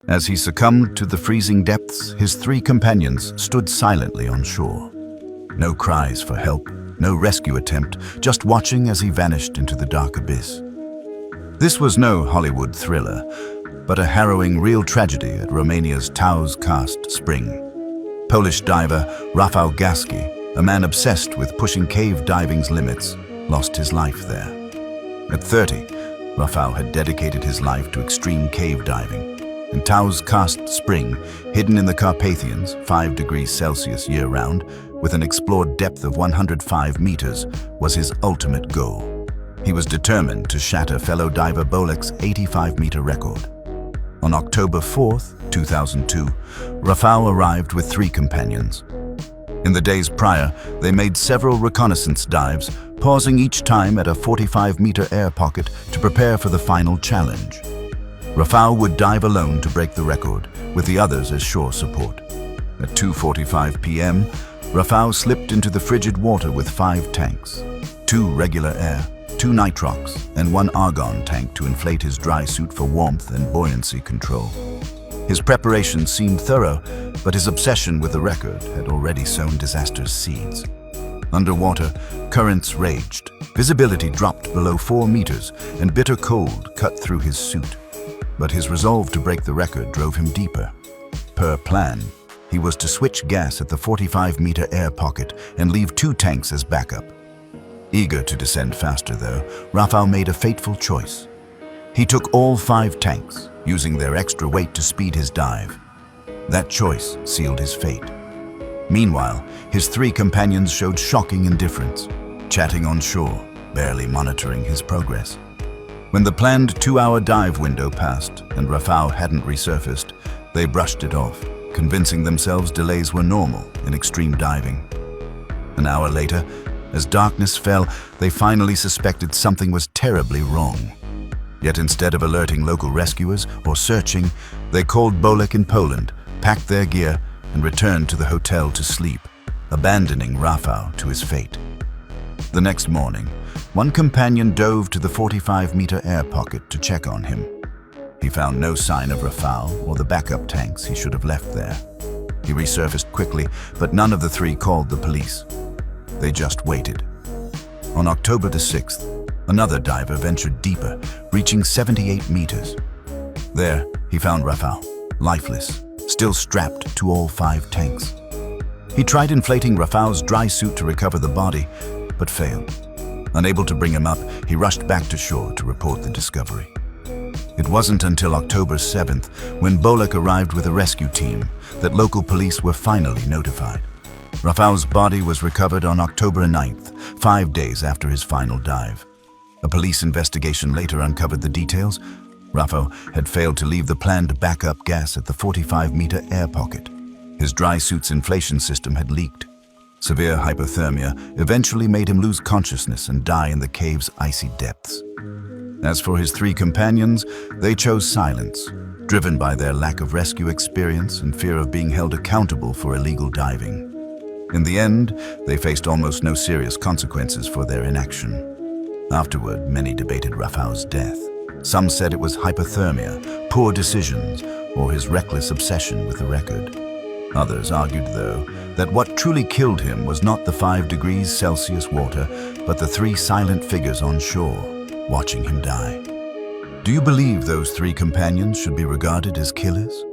As he succumbed to the freezing depths, his three companions stood silently on shore. No cries for help, no rescue attempt, just watching as he vanished into the dark abyss. This was no Hollywood thriller, but a harrowing real tragedy at Romania's Tauz karst spring. Polish diver Rafał Gaski, a man obsessed with pushing cave diving's limits, lost his life there. At 30, Rafał had dedicated his life to extreme cave diving. In Tauz karst spring, hidden in the Carpathians, 5 degrees Celsius year-round, with an explored depth of 105 meters, was his ultimate goal. He was determined to shatter fellow diver Bolek's 85-meter record. On October 4th, 2002, Rafał arrived with 3 companions. In the days prior, they made several reconnaissance dives, pausing each time at a 45-meter air pocket to prepare for the final challenge. Rafał would dive alone to break the record, with the others as shore support. At 2:45 p.m., Rafał slipped into the frigid water with 5 tanks, 2 regular air, 2 nitrox, and 1 argon tank to inflate his dry suit for warmth and buoyancy control. His preparation seemed thorough, but his obsession with the record had already sown disaster's seeds. Underwater, currents raged, visibility dropped below 4 meters, and bitter cold cut through his suit. But his resolve to break the record drove him deeper. Per plan, he was to switch gas at the 45-meter air pocket and leave 2 tanks as backup. Eager to descend faster, though, Rafał made a fateful choice. He took all 5 tanks, using their extra weight to speed his dive. That choice sealed his fate. Meanwhile, his 3 companions showed shocking indifference, chatting on shore, barely monitoring his progress. When the planned 2-hour dive window passed and Rafał hadn't resurfaced, they brushed it off, convincing themselves delays were normal in extreme diving. An hour later, as darkness fell, they finally suspected something was terribly wrong. Yet instead of alerting local rescuers or searching, they called Bolek in Poland, packed their gear, and returned to the hotel to sleep, abandoning Rafał to his fate. The next morning, one companion dove to the 45-meter air pocket to check on him. He found no sign of Rafał or the backup tanks he should have left there. He resurfaced quickly, but none of the 3 called the police. They just waited. On October the 6th, another diver ventured deeper, reaching 78 meters. There, he found Rafał, lifeless, still strapped to all 5 tanks. He tried inflating Rafał's dry suit to recover the body, but failed. Unable to bring him up, he rushed back to shore to report the discovery. It wasn't until October 7th, when Bolek arrived with a rescue team, that local police were finally notified. Rafał's body was recovered on October 9th, 5 days after his final dive. A police investigation later uncovered the details. Rafał had failed to leave the planned backup gas at the 45-meter air pocket. His dry suit's inflation system had leaked. Severe hypothermia eventually made him lose consciousness and die in the cave's icy depths. As for his 3 companions, they chose silence, driven by their lack of rescue experience and fear of being held accountable for illegal diving. In the end, they faced almost no serious consequences for their inaction. Afterward, many debated Rafał's death. Some said it was hypothermia, poor decisions, or his reckless obsession with the record. Others argued, though, that what truly killed him was not the 5 degrees Celsius water, but the 3 silent figures on shore, watching him die. Do you believe those 3 companions should be regarded as killers?